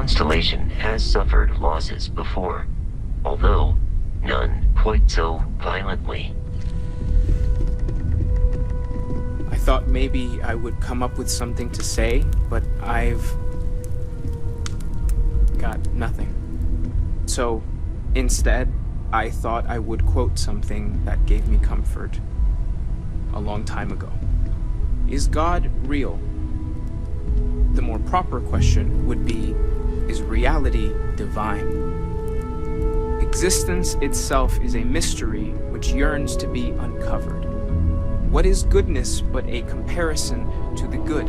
constellation has suffered losses before, although none quite so violently. I thought maybe I would come up with something to say, but I've got nothing. So, instead, I thought I would quote something that gave me comfort a long time ago. Is God real? The more proper question would be, is reality divine? Existence itself is a mystery which yearns to be uncovered. What is goodness but a comparison to the good?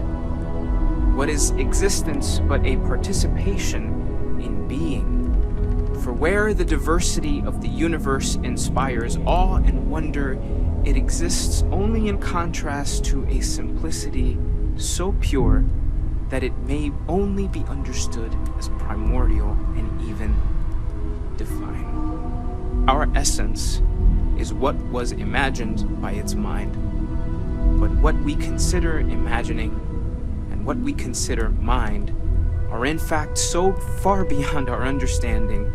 What is existence but a participation in being? For where the diversity of the universe inspires awe and wonder, it exists only in contrast to a simplicity so pure that it may only be understood as primordial and even divine. Our essence is what was imagined by its mind, but what we consider imagining and what we consider mind are in fact so far beyond our understanding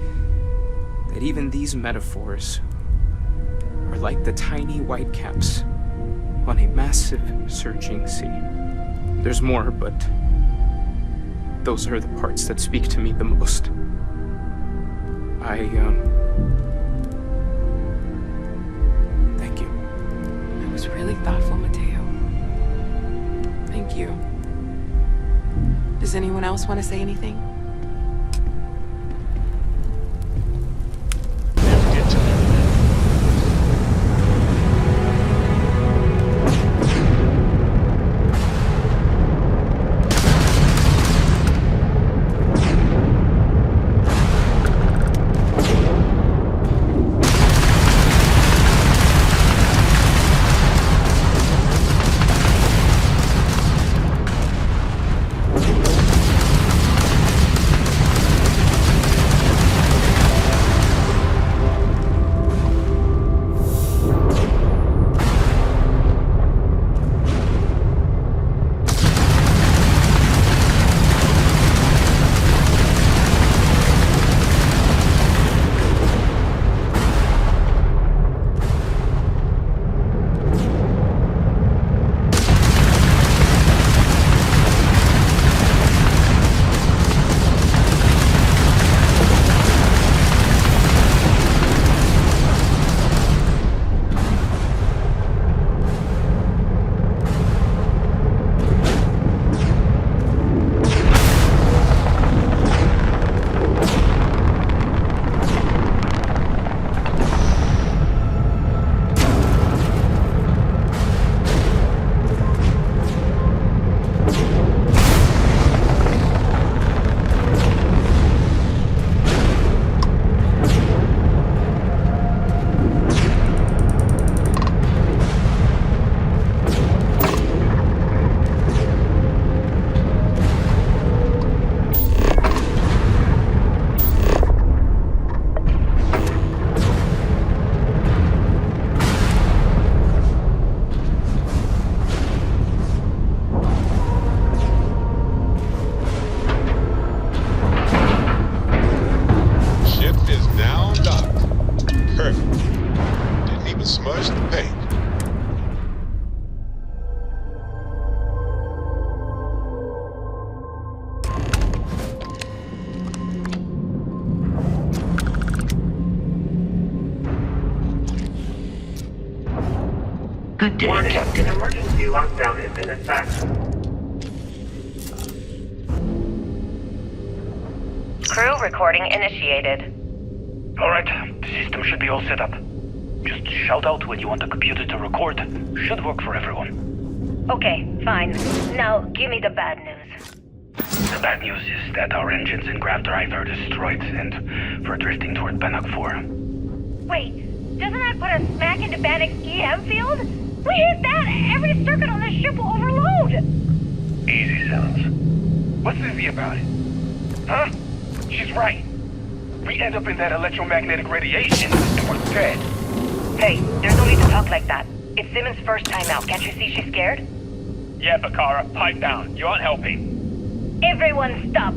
that even these metaphors are like the tiny white caps on a massive surging sea. There's more, but those are the parts that speak to me the most. Thank you. That was really thoughtful, Mateo. Thank you. Does anyone else want to say anything? Good day, Warning, Captain. an emergency lockdown has been established. Crew recording initiated. Alright, the system should be all set up. Just shout out when you want the computer to record. Should work for everyone. Okay, fine. Now, give me the bad news. The bad news is that our engines and grav drive are destroyed, and we're drifting toward Bannock 4. Wait, doesn't that put us smack into Bannock's EM field? We hit that, every circuit on this ship will overload! Easy, Sounds. What's easy about it? Huh? She's right. We end up in that electromagnetic radiation, and we're dead. Hey, there's no need to talk like that. It's Simmons' first time out. Can't you see she's scared? Yeah, Bakara, pipe down. You aren't helping. Everyone stop.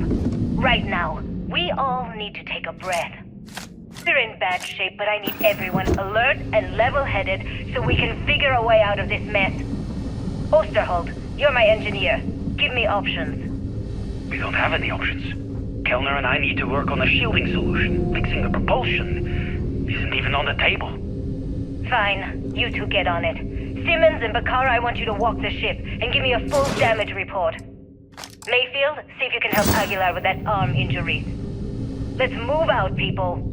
right now. We all need to take a breath. We're in bad shape, but I need everyone alert and level-headed so we can figure a way out of this mess. Osterholt, you're my engineer. Give me options. We don't have any options. Kellner and I need to work on a shielding solution. Fixing the propulsion isn't even on the table. Fine, you two get on it. Simmons and Bakara, I want you to walk the ship and give me a full damage report. Mayfield, see if you can help Aguilar with that arm injury. Let's move out, people.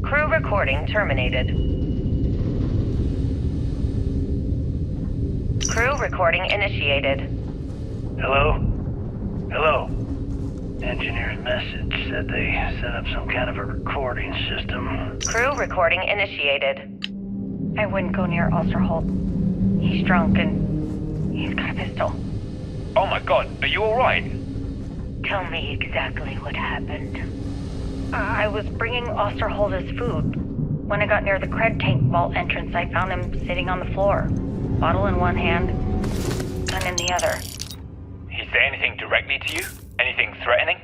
Crew recording terminated. Crew recording initiated. Hello? Hello? Engineer's message said they set up some kind of a recording system. Crew recording initiated. I wouldn't go near Osterholt. He's drunk and he's got a pistol. Oh my god, are you alright? Tell me exactly what happened. I was bringing Osterholt his food. When I got near the cred tank vault entrance, I found him sitting on the floor. Bottle in one hand, gun in the other. He say anything directly to you? Anything threatening?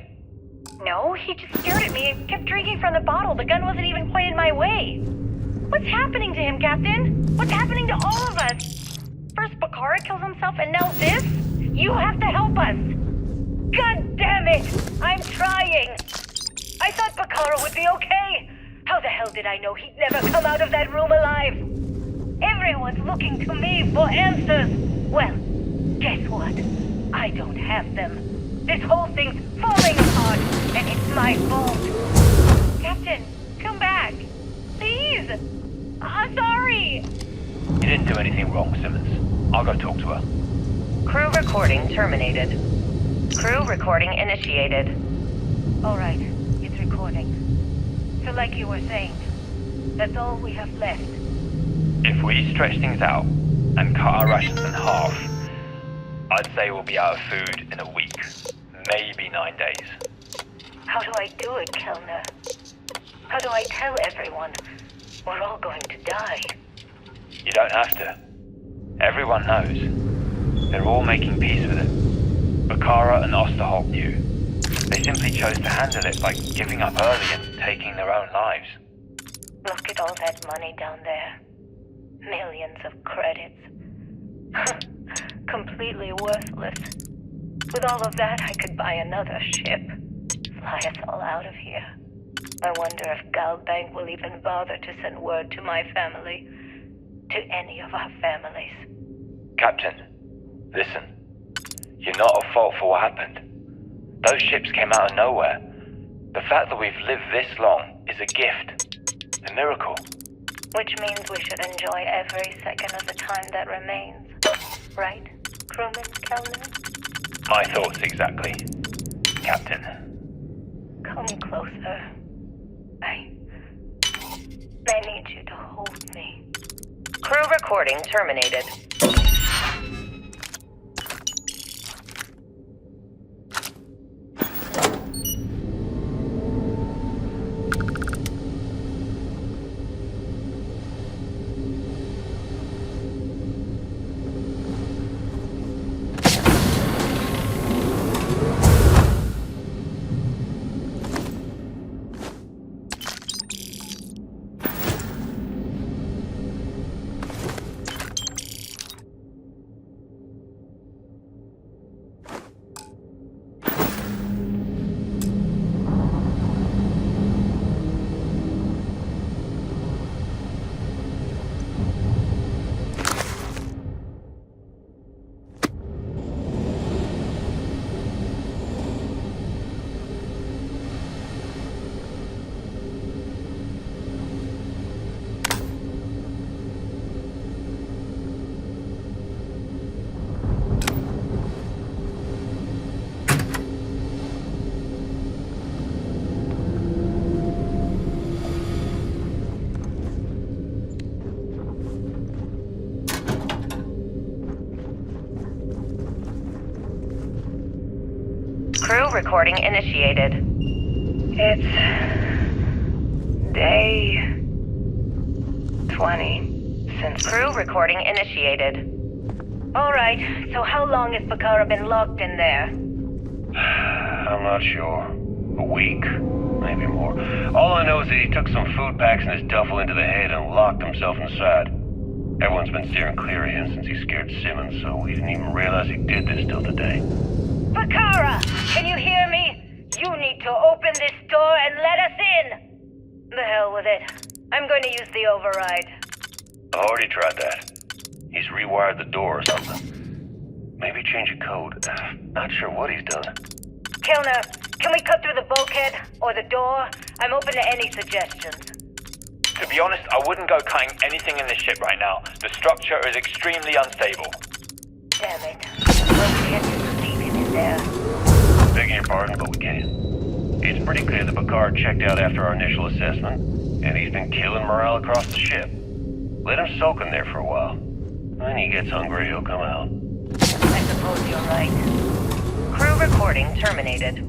No, he just stared at me and kept drinking from the bottle. The gun wasn't even pointed my way. What's happening to him, Captain? What's happening to all of us? First Bakara kills himself and now this? You have to help us. God damn it! I'm trying. I thought Bakara would be okay. How the hell did I know he'd never come out of that room alive? Everyone's looking to me for answers. Well, guess what? I don't have them. This whole thing's falling apart, and it's my fault. Captain, come back. Please. Sorry. You didn't do anything wrong, Simmons. I'll go talk to her. Crew recording terminated. Crew recording initiated. All right, it's recording. So like you were saying, that's all we have left. If we stretch things out and cut our rations in half, I'd say we'll be out of food in a week, maybe 9 days. How do I do it, Kellner? How do I tell everyone we're all going to die? You don't have to. Everyone knows. They're all making peace with it. Bakara and Osterholt knew. They simply chose to handle it by giving up early and taking their own lives. Look at all that money down there. Millions of credits. Completely worthless. With all of that, I could buy another ship. Fly us all out of here. I wonder if Galbank will even bother to send word to my family. To any of our families. Captain, listen. You're not at fault for what happened. Those ships came out of nowhere. The fact that we've lived this long is a gift. A miracle. Which means we should enjoy every second of the time that remains. Right, crewman Kellner? My thoughts exactly, Captain. Come closer. I need you to hold me. Crew recording terminated. Crew recording initiated. It's day 20 since Crew recording initiated. All right, so how long has Bakara been locked in there? I'm not sure. A week, maybe more. All I know is that he took some food packs in his duffel into the head and locked himself inside. Everyone's been steering clear of him since he scared Simmons, so we didn't even realize he did this till today. Bakara, can you hear me? You need to open this door and let us in! The hell with it. I'm going to use the override. I already tried that. He's rewired the door or something. Maybe change a code. Not sure what he's done. Kilner, can we cut through the bulkhead or the door? I'm open to any suggestions. To be honest, I wouldn't go cutting anything in this ship right now. The structure is extremely unstable. Damn it. Well, we can't just leave him in there. Begging your pardon, but we can. It's pretty clear that Picard checked out after our initial assessment, and he's been killing morale across the ship. Let him soak in there for a while. When he gets hungry, he'll come out. I suppose you're right. Crew recording terminated.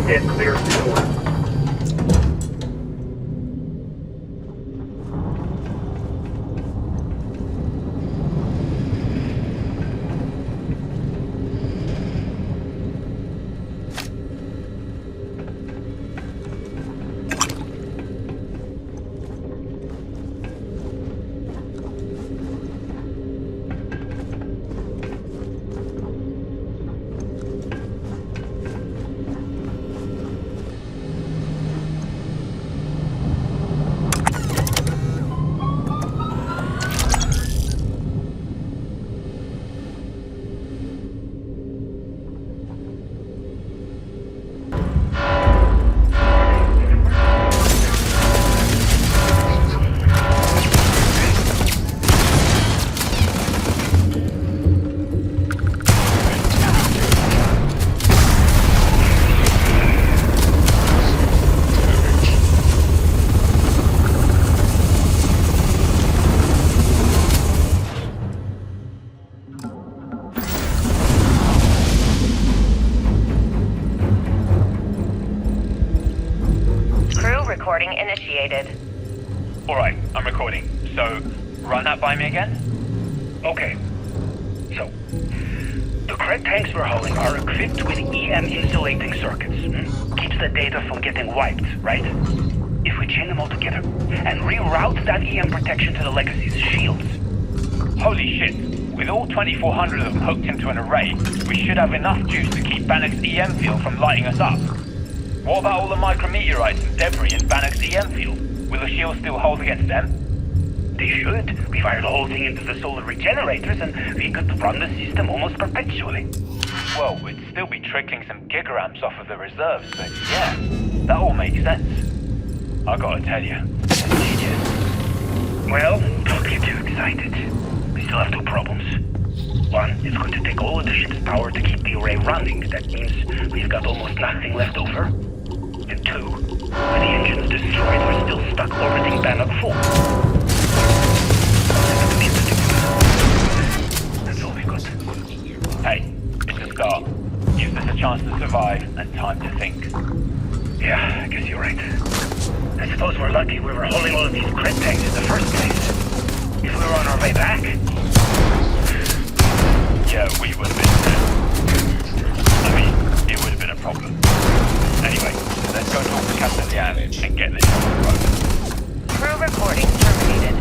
Then clears the door. Recording initiated. Alright, I'm recording. So, run that by me again? Okay. So, the Kret tanks we're hauling are equipped with EM insulating circuits. Keeps the data from getting wiped, right? If we chain them all together and reroute that EM protection to the Legacy's shields. Holy shit. With all 2,400 of them hooked into an array, we should have enough juice to keep Bannock's EM field from lighting us up. What about all the micrometeorites and debris in Bannock's EM field? Will the shield still hold against them? They should. We fire the whole thing into the solar regenerators and we could run the system almost perpetually. Well, we'd still be trickling some gigaramps off of the reserves, but yeah, that all makes sense. I gotta tell you. Well, don't get too excited. We still have two problems. One, it's going to take all of the ship's power to keep the array running. That means we've got almost nothing left over. And two, With the engines destroyed, we're still stuck orbiting Bannock 4. That's all we got. Hey, it's a start. Gives us a chance to survive and time to think. Yeah, I guess you're right. I suppose we're lucky we were hauling all of these crit tanks in the first place. If we were on our way back... Yeah, we would have been dead. I mean, it would have been a problem. Anyway, let's go talk to Captain Yan and get this on the road. Crew recording terminated.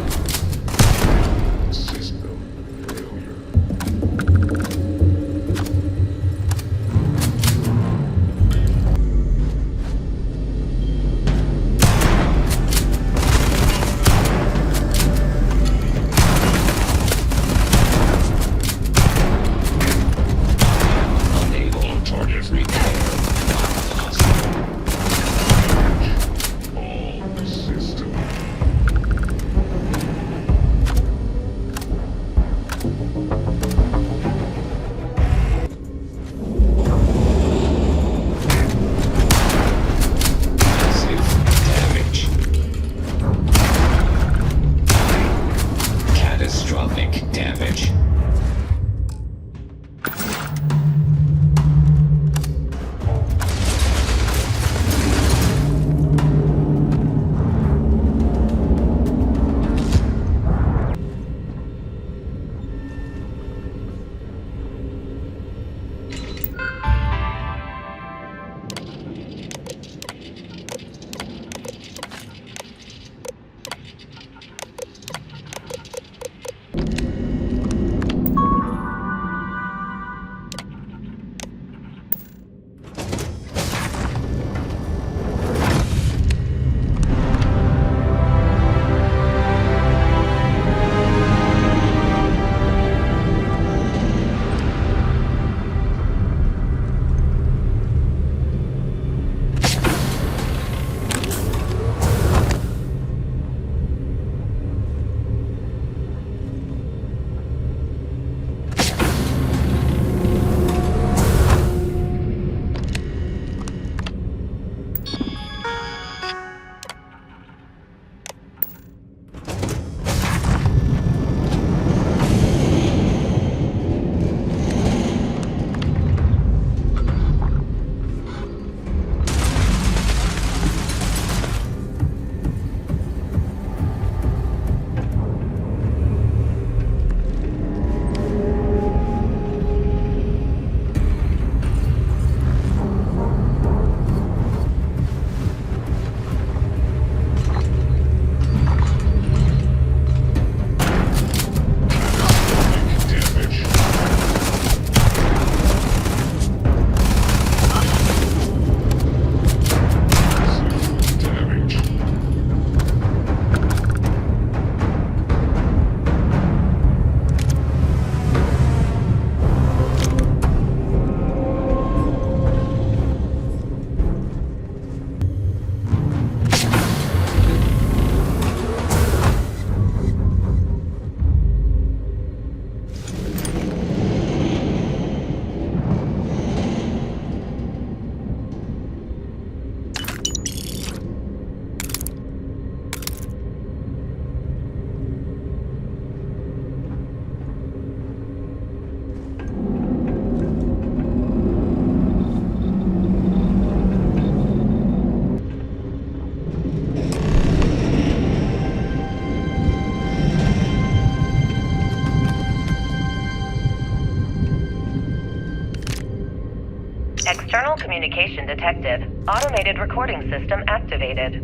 External communication detected. Automated recording system activated.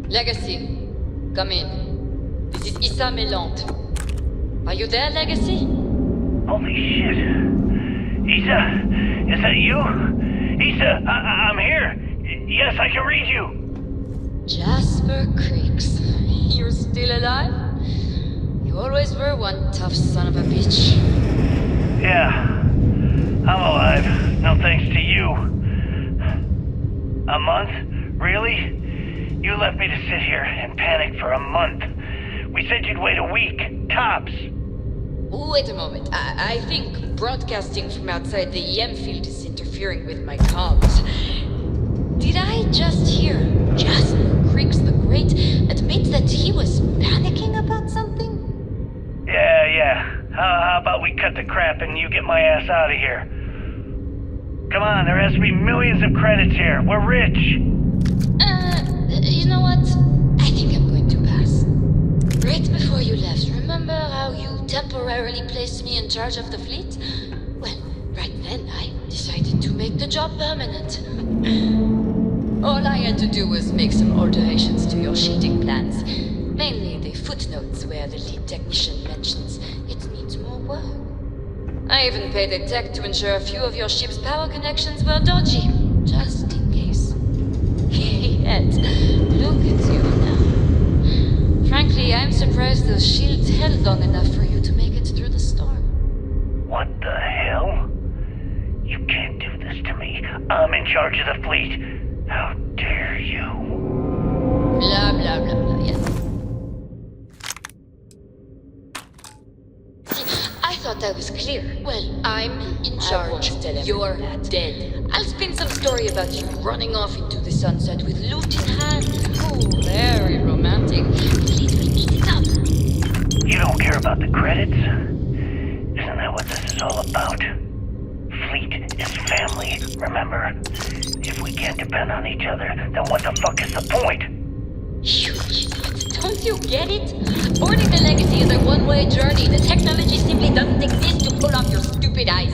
Legacy, come in. This is Issa Melant. Are you there, Legacy? Holy shit. Issa, is that you? Issa, I'm here. Yes, I can read you. Jasper Creeks. You're still alive? You always were one tough son of a bitch. Yeah, I'm alive. No thanks to you. A month? Really? You left me to sit here and panic for a month. We said you'd wait a week, tops. Wait a moment. I think broadcasting from outside the EM field is interfering with my comms. Did I just hear Jasper Creeks the Great admit that he was panicking about something? Yeah. How about we cut the crap and you get my ass out of here? Come on, there has to be millions of credits here. We're rich. You know what? I think I'm going to pass. Right before you left, remember how you temporarily placed me in charge of the fleet? Well, right then I decided to make the job permanent. All I had to do was make some alterations to your sheeting plans. Mainly the footnotes where the lead technician mentions it needs more work. I even paid a tech to ensure a few of your ship's power connections were dodgy, just in case. Yet, look at you now. Frankly, I'm surprised those shields held long enough for you to make it through the storm. What the hell? You can't do this to me. I'm in charge of the fleet. How dare you? Blah, blah, blah, blah, yes. See, I thought that was clear. Well, I'm in charge. You're dead. I'll spin some story about you running off into the sunset with loot in hand. Oh, very romantic. Fleet will eat it up. You don't care about the credits? Isn't that what this is all about? Fleet is family, remember? If we can't depend on each other, then what the fuck is the point? You idiot, don't you get it? Boarding the Legacy is a one-way journey. The technology simply doesn't exist to pull off your stupid eyes.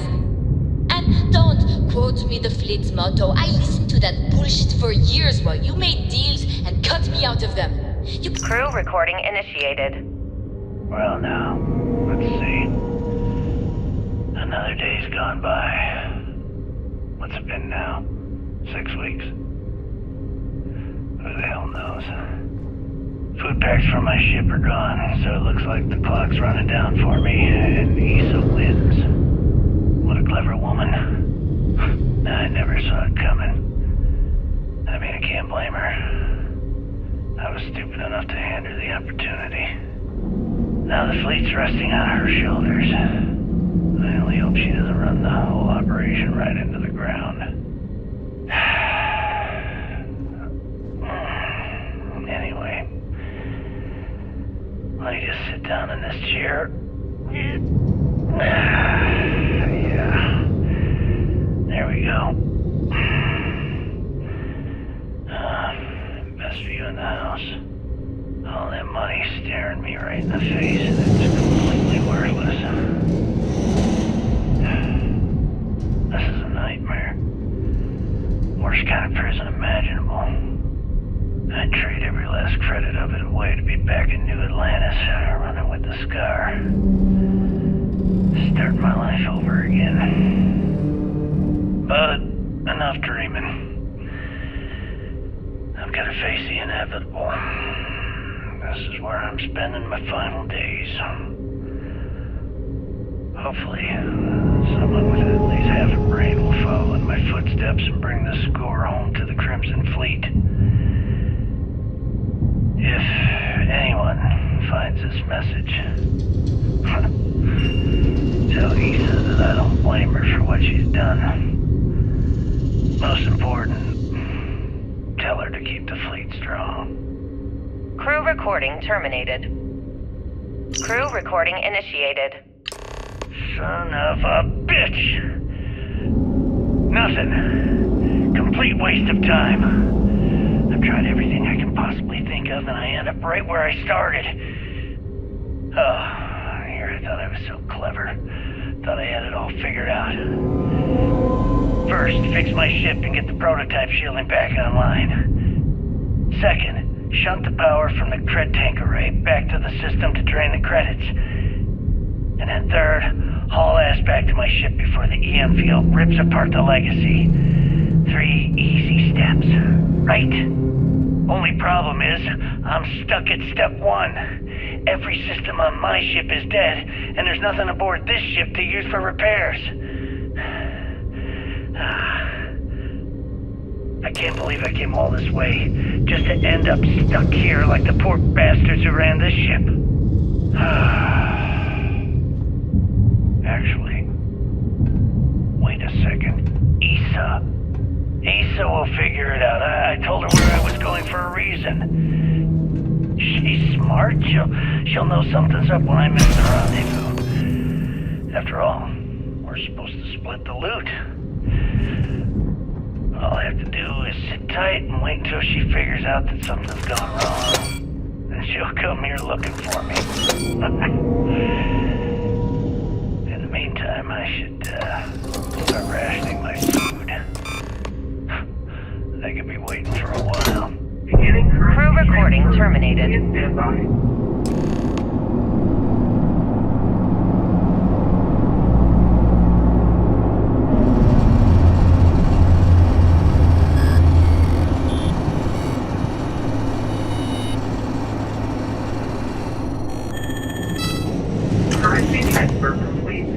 And don't quote me the fleet's motto. I listened to that bullshit for years while you made deals and cut me out of them. You Crew recording initiated. Well now, let's see. Another day's gone by. What's it been now? 6 weeks? Who the hell knows? Food packs from my ship are gone, so it looks like the clock's running down for me, and Issa wins. What a clever woman. I never saw it coming. I mean, I can't blame her. I was stupid enough to hand her the opportunity. Now the fleet's resting on her shoulders. I only hope she doesn't run the whole operation right into the ground. Anyway, let me just sit down in this chair. Yeah. There we go. Best view in the house. All that money staring me right in the face, and it's completely worthless. This is a nightmare. Worst kind of prison imaginable. I'd trade every last credit of it away to be back in New Atlantis, running with the Scar. Start my life over again. But enough dreaming. I've got to face the inevitable. This is where I'm spending my final days. Hopefully, someone with at least half a brain will follow in my footsteps and bring the score home to the Crimson Fleet. If anyone finds this message, tell Issa that I don't blame her for what she's done. Most important, tell her to keep the fleet strong. Crew recording terminated. Crew recording initiated. Son of a bitch! Nothing. Complete waste of time. I've tried everything I can possibly think of, and I end up right where I started. Oh, here I thought I was so clever. Thought I had it all figured out. First, fix my ship and get the prototype shielding back online. Second, shunt the power from the cred tank array back to the system to drain the credits. And then third, haul ass back to my ship before the EM field rips apart the Legacy. 3 easy steps, right? Only problem is, I'm stuck at step 1. Every system on my ship is dead, and there's nothing aboard this ship to use for repairs. I can't believe I came all this way, just to end up stuck here like the poor bastards who ran this ship. Actually, wait a second. Issa, Asa will figure it out. I told her where I was going for a reason. She's smart. She'll know something's up when I miss the rendezvous. After all, we're supposed to split the loot. All I have to do is sit tight and wait until she figures out that something's gone wrong. Then she'll come here looking for me. In the meantime, I should start rationing my food. I could be waiting for a while. Beginning Crew recording terminated. Stand by. Currency transfer complete.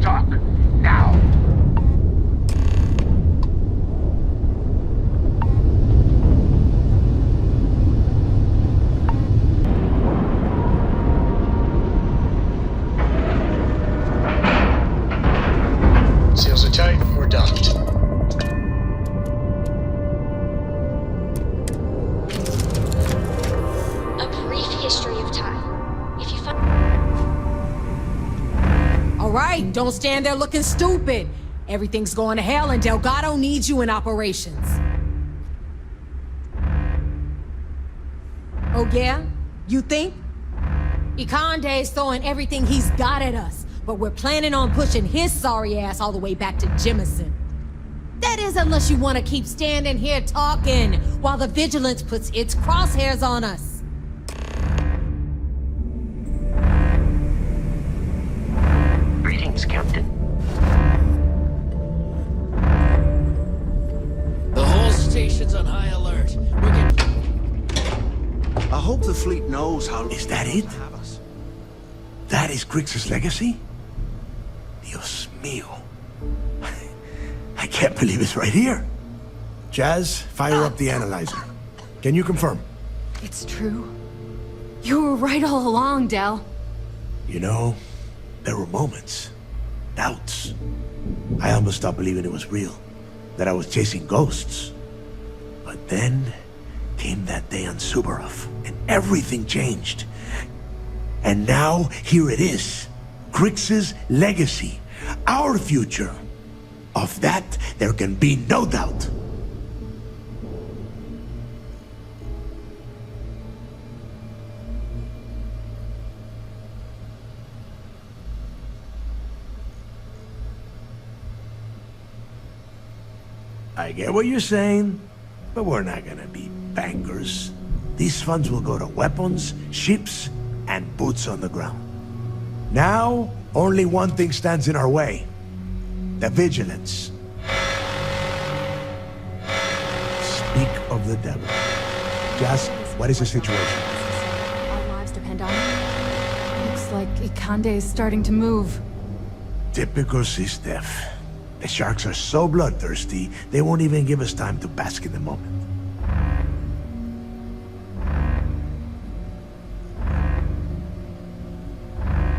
talk. Now. Seals are tight. We're docked. A brief history of time. If you find... All right, don't stand there looking stupid. Everything's going to hell and Delgado needs you in operations. Oh yeah? You think? Ikande's throwing everything he's got at us, but we're planning on pushing his sorry ass all the way back to Jemison. That is, unless you want to keep standing here talking while the Vigilance puts its crosshairs on us. Greetings, Captain. The whole station's on high alert. We're getting... I hope the fleet knows how... Is that it? Have us. That is Grix's legacy? Dios mío. I can't believe it's right here. Jazz, fire up the analyzer. Can you confirm? It's true. You were right all along, Del. You know, there were moments, doubts. I almost stopped believing it was real, that I was chasing ghosts. But then came that day on Subarov, and everything changed. And now, here it is. Grix's legacy. Our future. Of that, there can be no doubt. I get what you're saying, but we're not gonna be bankers. These funds will go to weapons, ships, and boots on the ground. Now, only one thing stands in our way. The Vigilance. Speak of the devil. Jazz, what is the situation? Our lives depend on it. Looks like Ikande is starting to move. Typical Sistef. The sharks are so bloodthirsty, they won't even give us time to bask in the moment.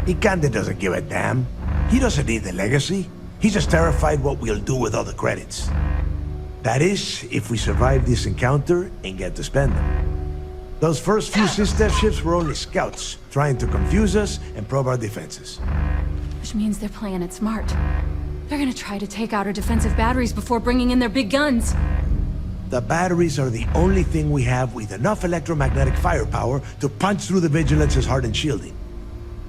Ikande doesn't give a damn. He doesn't need the legacy. He's just terrified what we'll do with all the credits. That is, if we survive this encounter and get to spend them. Those first few Sistef ships were only scouts, trying to confuse us and probe our defenses. Which means they're playing it smart. They're gonna try to take out our defensive batteries before bringing in their big guns. The batteries are the only thing we have with enough electromagnetic firepower to punch through the Vigilance's hardened shielding.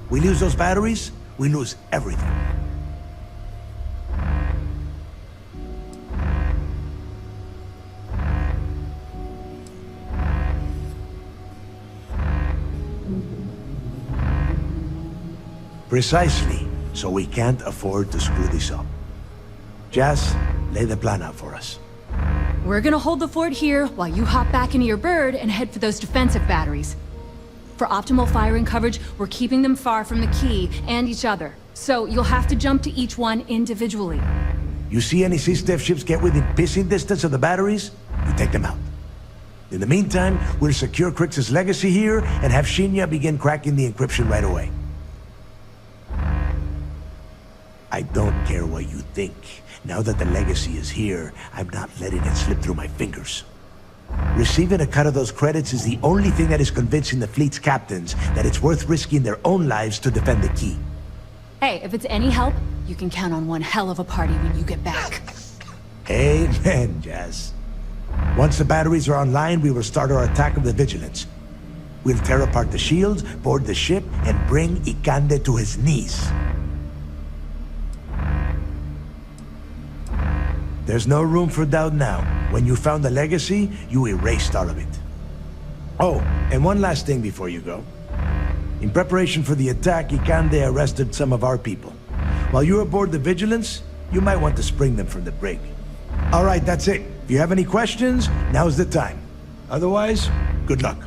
We lose those batteries, we lose everything. Precisely, so we can't afford to screw this up. Jazz, lay the plan out for us. We're gonna hold the fort here while you hop back into your bird and head for those defensive batteries. For optimal firing coverage, we're keeping them far from the key and each other. So you'll have to jump to each one individually. You see any Sistef ships get within pissing distance of the batteries, you take them out. In the meantime, we'll secure Grix's legacy here and have Shinya begin cracking the encryption right away. I don't care what you think. Now that the legacy is here, I'm not letting it slip through my fingers. Receiving a cut of those credits is the only thing that is convincing the fleet's captains that it's worth risking their own lives to defend the key. Hey, if it's any help, you can count on one hell of a party when you get back. Amen, Jazz. Once the batteries are online, we will start our attack of the Vigilance. We'll tear apart the shields, board the ship, and bring Ikande to his knees. There's no room for doubt now. When you found the legacy, you erased all of it. Oh, and one last thing before you go. In preparation for the attack, Ikande arrested some of our people. While you're aboard the Vigilance, you might want to spring them from the brig. All right, that's it. If you have any questions, now's the time. Otherwise, good luck.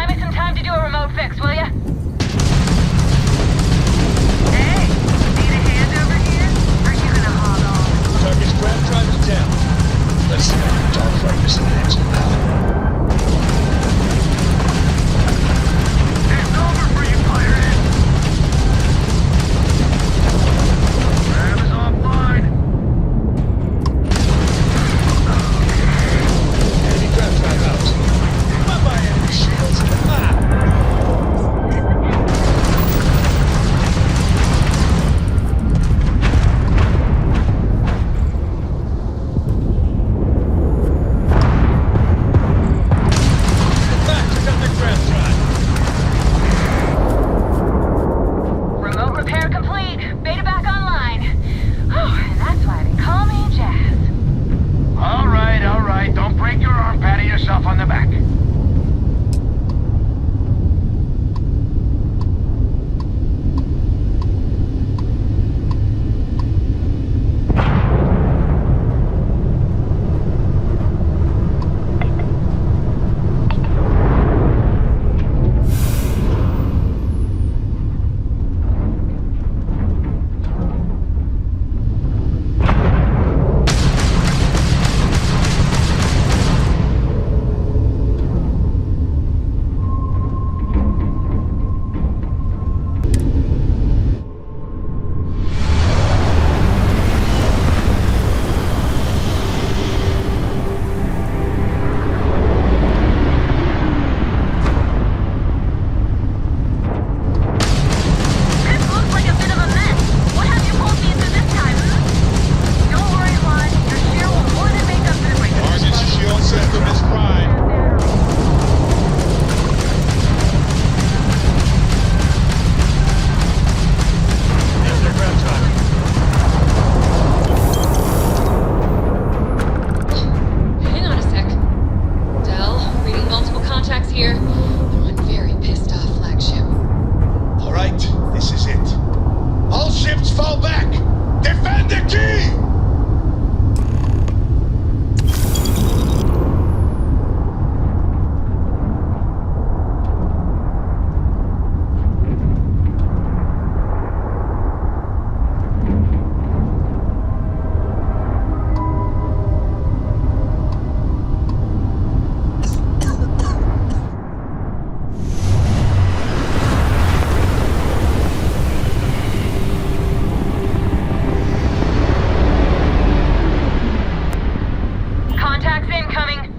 Buy me some time to do a remote fix, will ya? Hey, need a hand over here? Are you gonna haul off? Target's ground driver's down. Let's see how the dogfight missing hands now. It's over for you, Pirate! Ram is offline. Enemy ground drive out. Bye-bye, enemy shields. Ah! Remote repair complete. Beta back online. Oh, and that's why they call me Jazz. All right. Don't break your arm patting yourself on the back. This looks like a bit of a mess. What have you pulled me into this time? Don't worry, Juan. Your share will more than make up for the break. Target's shield system is fried. There's their ground driver. Hang on a sec. Del, reading multiple contacts here. One very pissed off flagship. All right, this is it. All ships fall back! Defend the key! Contacts incoming.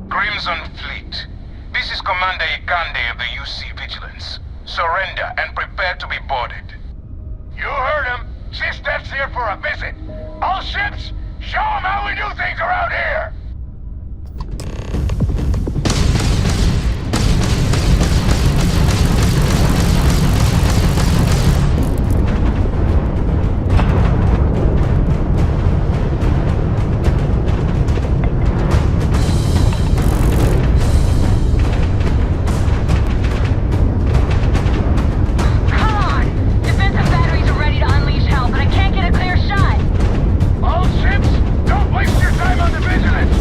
Crimson Fleet. This is Commander Ikande of the UC Vigilance. Surrender and prepare to be boarded. You heard him. Sisters here for a visit. All ships, show them how we do things around here. Come on! Defensive batteries are ready to unleash hell, but I can't get a clear shot. All ships, don't waste your time on the Vigilance.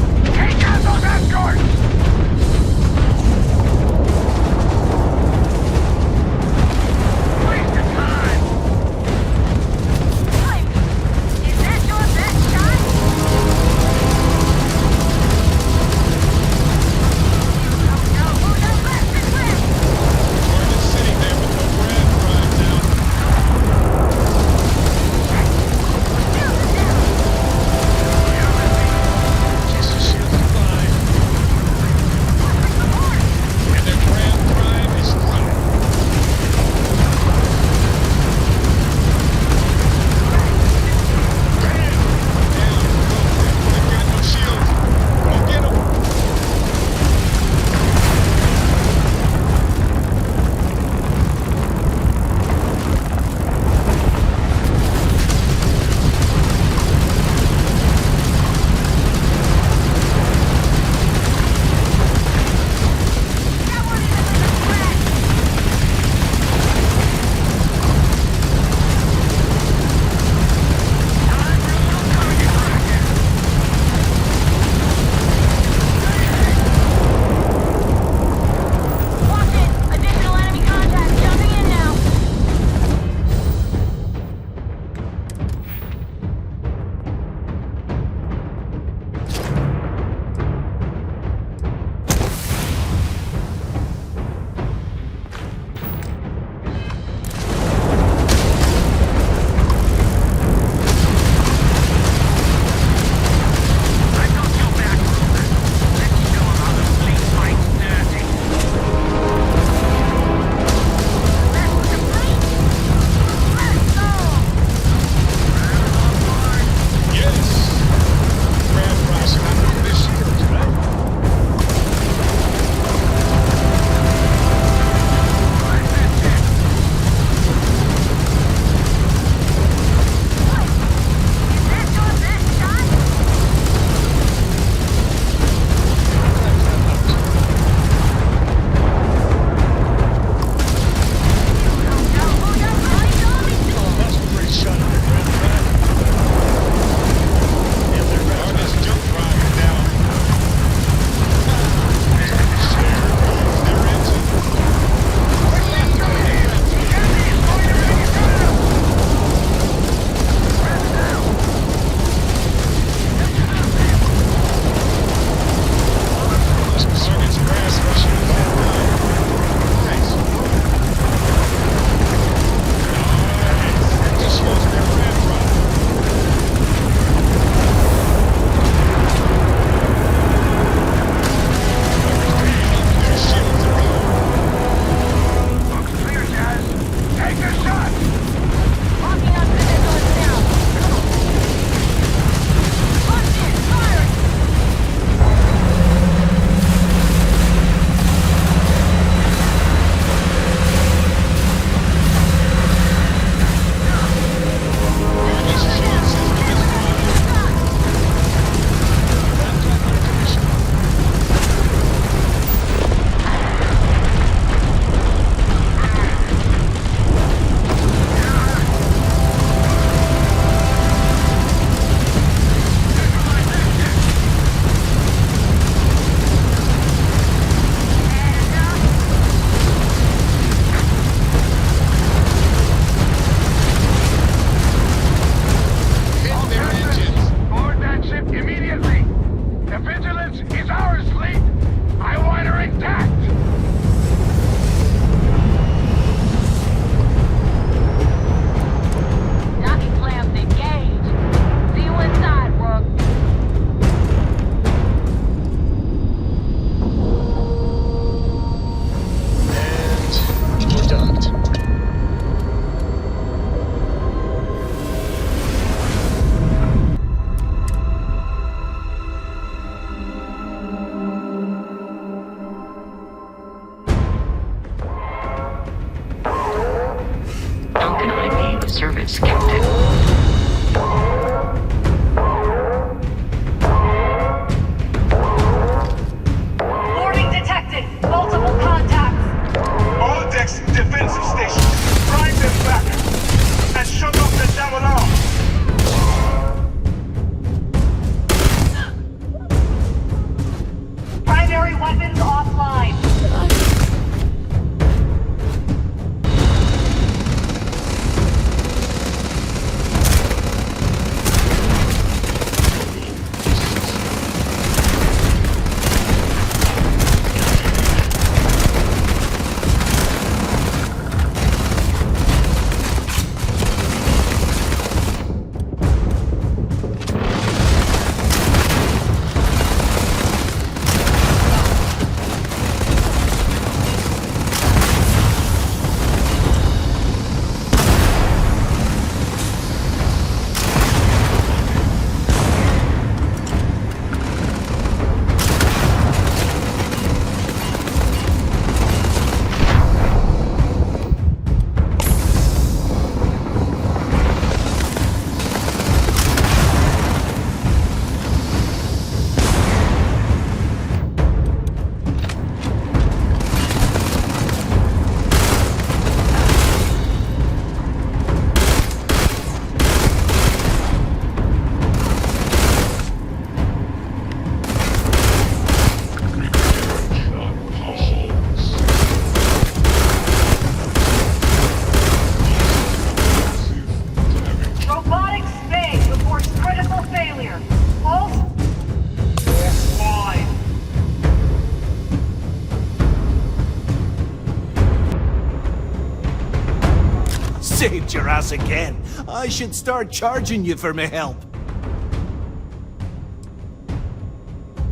Saved your ass again. I should start charging you for my help.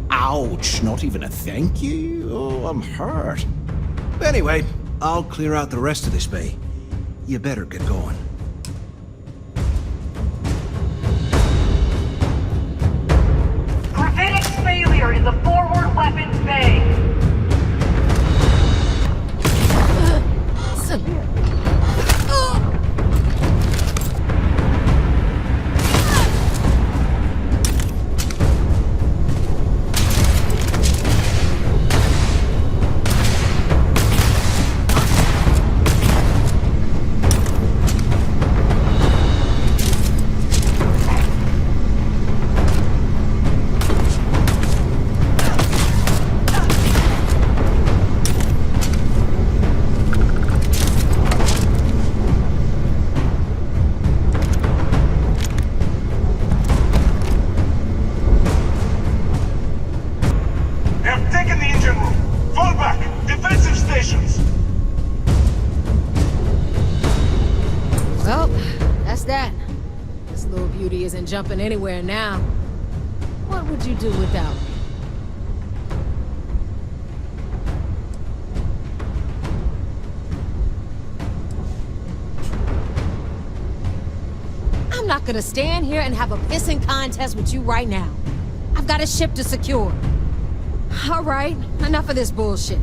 Ouch, not even a thank you? Oh, I'm hurt. Anyway, I'll clear out the rest of this bay. You better get going. Gravitics failure in the forward weapons bay. Jumping anywhere now. What would you do without me? I'm not gonna stand here and have a pissing contest with you right now. I've got a ship to secure. All right, enough of this bullshit.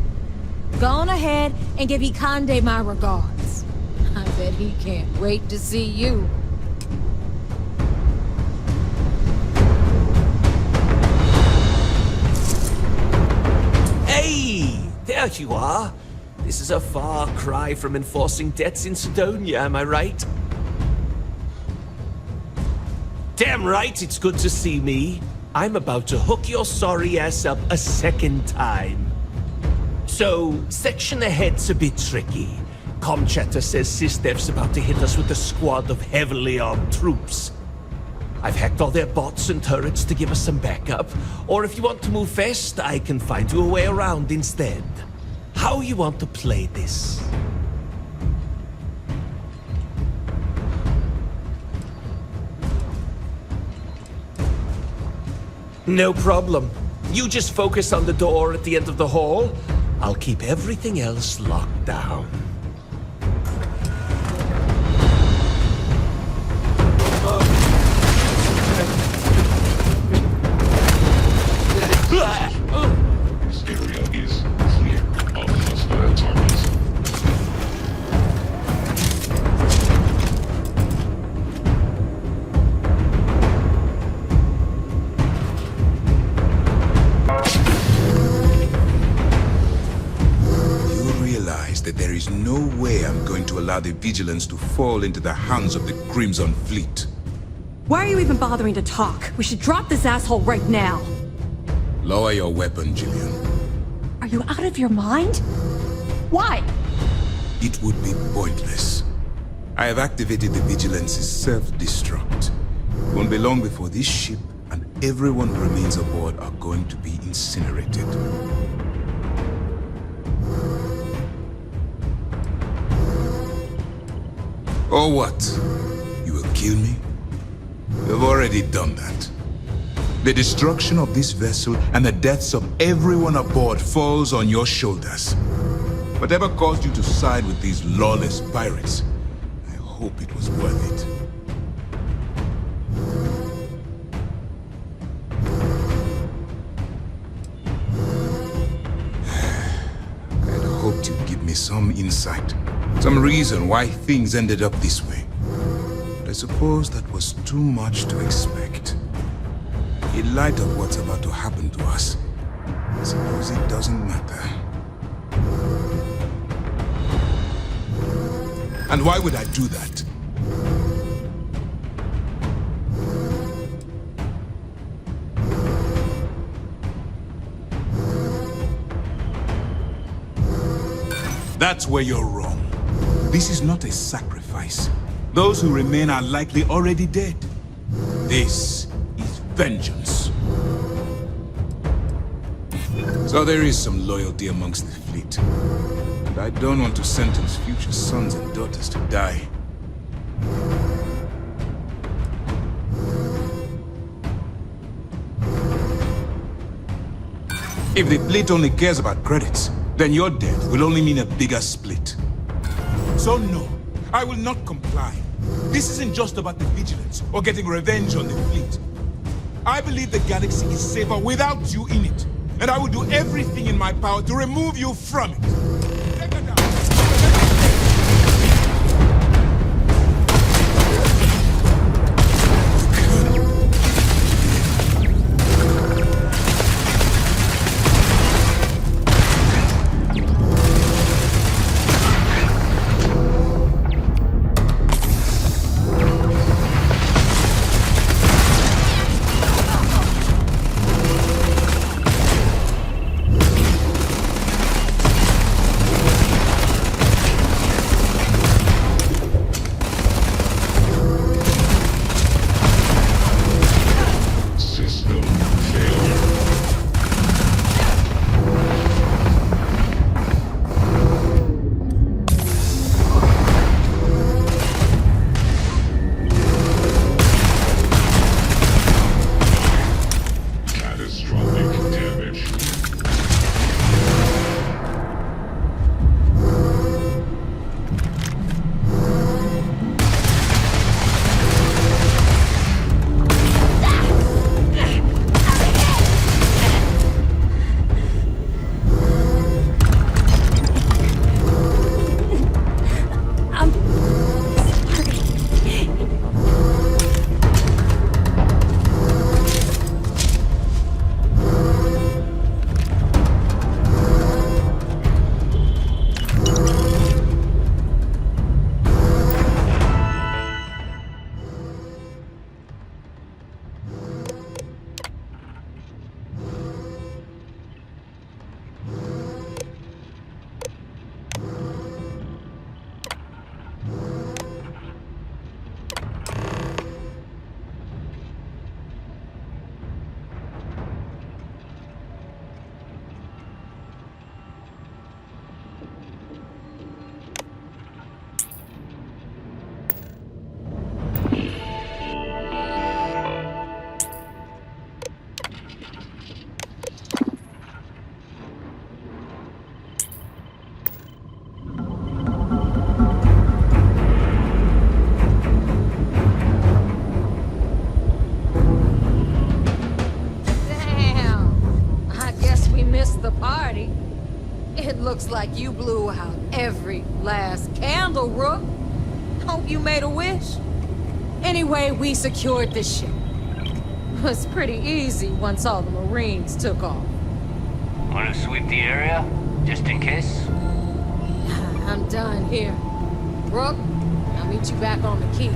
Go on ahead and give Ikande my regards. I bet he can't wait to see you. Hey! There you are! This is a far cry from enforcing debts in Sidonia, am I right? Damn right it's good to see me. I'm about to hook your sorry ass up a second time. So, section ahead's a bit tricky. Comchatter says SysDev's about to hit us with a squad of heavily armed troops. I've hacked all their bots and turrets to give us some backup, or if you want to move fast, I can find you a way around instead. How you want to play this? No problem. You just focus on the door at the end of the hall. I'll keep everything else locked down. This area is clear of hostile targets. You realize that there is no way I'm going to allow the Vigilance to fall into the hands of the Crimson Fleet. Why are you even bothering to talk? We should drop this asshole right now. Lower your weapon, Jillian. Are you out of your mind? Why? It would be pointless. I have activated the Vigilance's self-destruct. It won't be long before this ship and everyone who remains aboard are going to be incinerated. Or what? You will kill me? You've already done that. The destruction of this vessel and the deaths of everyone aboard falls on your shoulders. Whatever caused you to side with these lawless pirates, I hope it was worth it. I'd hoped you'd give me some insight, some reason why things ended up this way. But I suppose that was too much to expect. In light of what's about to happen to us, I suppose it doesn't matter. And why would I do that? That's where you're wrong. This is not a sacrifice. Those who remain are likely already dead. This is vengeance. So there is some loyalty amongst the fleet. And I don't want to sentence future sons and daughters to die If the fleet only cares about credits, then your death will only mean a bigger split. So no, I will not comply. This isn't just about the vigilance or getting revenge on the fleet. I believe the galaxy is safer without you in it, and I will do everything in my power to remove you from it. Looks like you blew out every last candle, Rook. Hope you made a wish. Anyway, we secured the ship. It was pretty easy once all the Marines took off. Want to sweep the area? Just in case? I'm done here. Rook, I'll meet you back on the keep.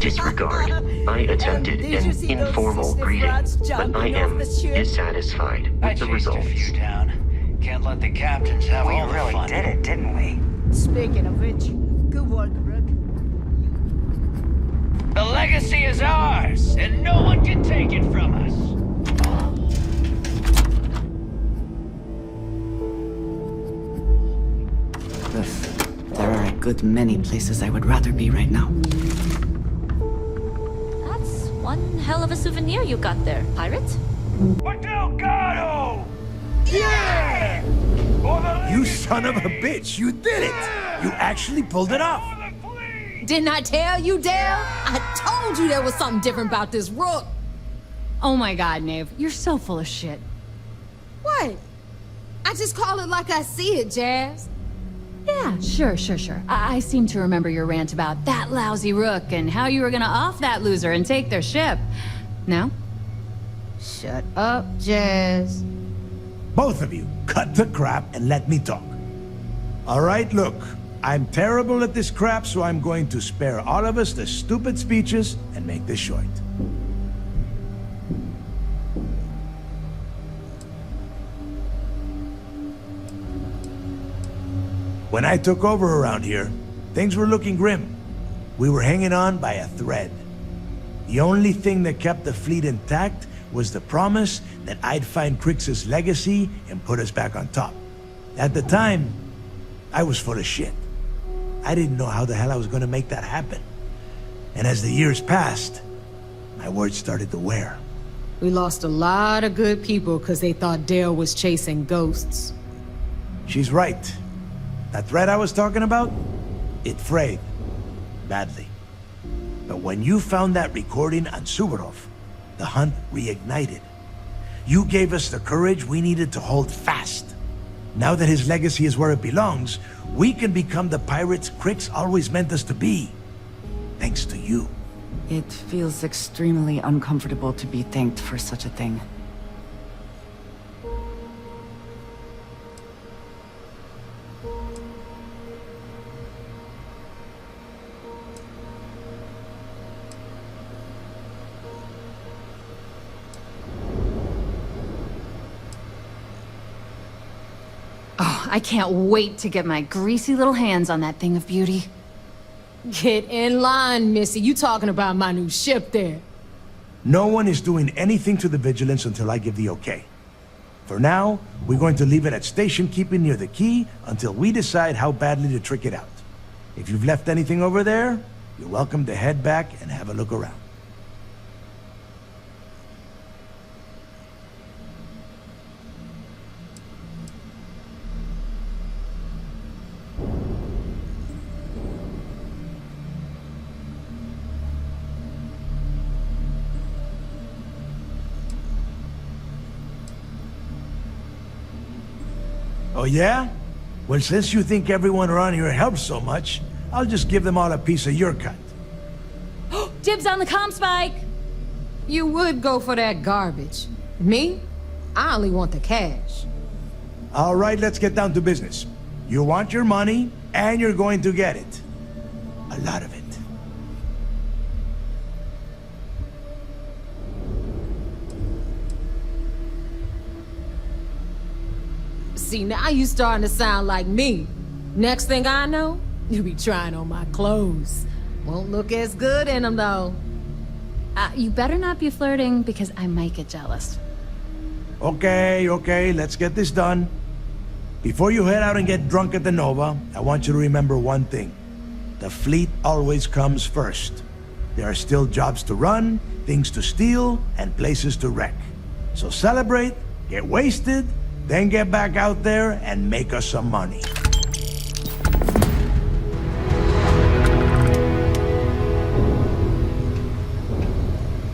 disregard. I attempted an informal greeting, but I am dissatisfied I with the chased a results. few down. Can't let the captains have all the fun. did it, didn't we? Speaking of which, good work, Rook. The legacy is ours, and no one can take it from us. There are a good many places I would rather be right now. That's one hell of a souvenir you got there, pirate. Delgado! Yeah! You son of a bitch, you did it! You actually pulled it off! Didn't I tell you, Dale? I told you there was something different about this Rook. Oh my god, Nave, you're so full of shit. What? I just call it like I see it, Jazz. Yeah, sure. I seem to remember your rant about that lousy Rook and how you were gonna off that loser and take their ship. No? Shut up, Jazz. Both of you, cut the crap and let me talk. All right, look. I'm terrible at this crap, so I'm going to spare all of us the stupid speeches and make this short. When I took over around here, things were looking grim. We were hanging on by a thread. The only thing that kept the fleet intact was the promise that I'd find Crix's legacy and put us back on top. At the time, I was full of shit. I didn't know how the hell I was going to make that happen. And as the years passed, my words started to wear. We lost a lot of good people because they thought Dale was chasing ghosts. She's right. That thread I was talking about, it frayed. Badly. But when you found that recording on Suvorov, the hunt reignited. You gave us the courage we needed to hold fast. Now that his legacy is where it belongs, we can become the pirates Crix always meant us to be. Thanks to you. It feels extremely uncomfortable to be thanked for such a thing. I can't wait to get my greasy little hands on that thing of beauty. Get in line, Missy. You talking about my new ship there. No one is doing anything to the Vigilance until I give the okay. For now, we're going to leave it at station keeping near the key until we decide how badly to trick it out. If you've left anything over there, you're welcome to head back and have a look around. Oh yeah? Well, since you think everyone around here helps so much, I'll just give them all a piece of your cut. Dibs on the comm spike! You would go for that garbage. Me? I only want the cash. All right, let's get down to business. You want your money, and you're going to get it. A lot of it. See, now you starting to sound like me. Next thing I know, you be trying on my clothes. Won't look as good in them, though. You better not be flirting, because I might get jealous. Okay, let's get this done. Before you head out and get drunk at the Nova, I want you to remember one thing. The fleet always comes first. There are still jobs to run, things to steal, and places to wreck. So celebrate, get wasted, then get back out there and make us some money.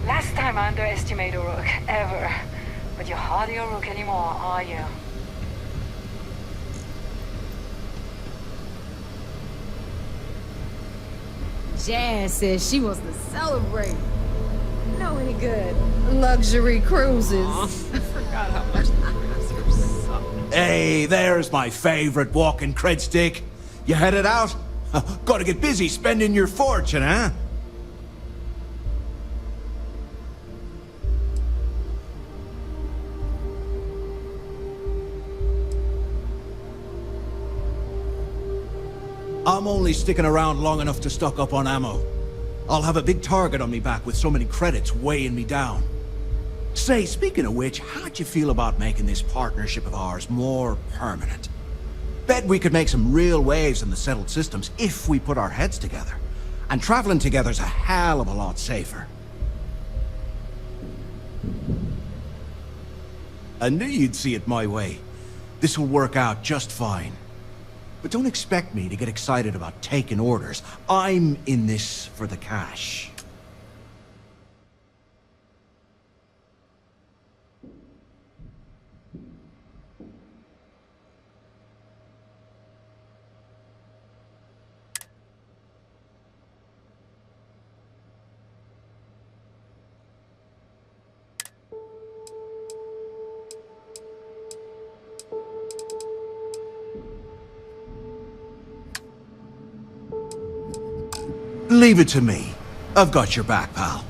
Last time I underestimated Rook, ever. But you're hardly a Rook anymore, are you? Jazz says she wants to celebrate. Know any good luxury cruises? I forgot how much the cruisers suck. Hey, there's my favorite walking cred stick. You headed out? Gotta get busy spending your fortune, huh? I'm only sticking around long enough to stock up on ammo. I'll have a big target on me back with so many credits weighing me down. Say, speaking of which, how'd you feel about making this partnership of ours more permanent? Bet we could make some real waves in the settled systems if we put our heads together. And traveling together's a hell of a lot safer. I knew you'd see it my way. This will work out just fine. But don't expect me to get excited about taking orders. I'm in this for the cash. Leave it to me. I've got your back, pal.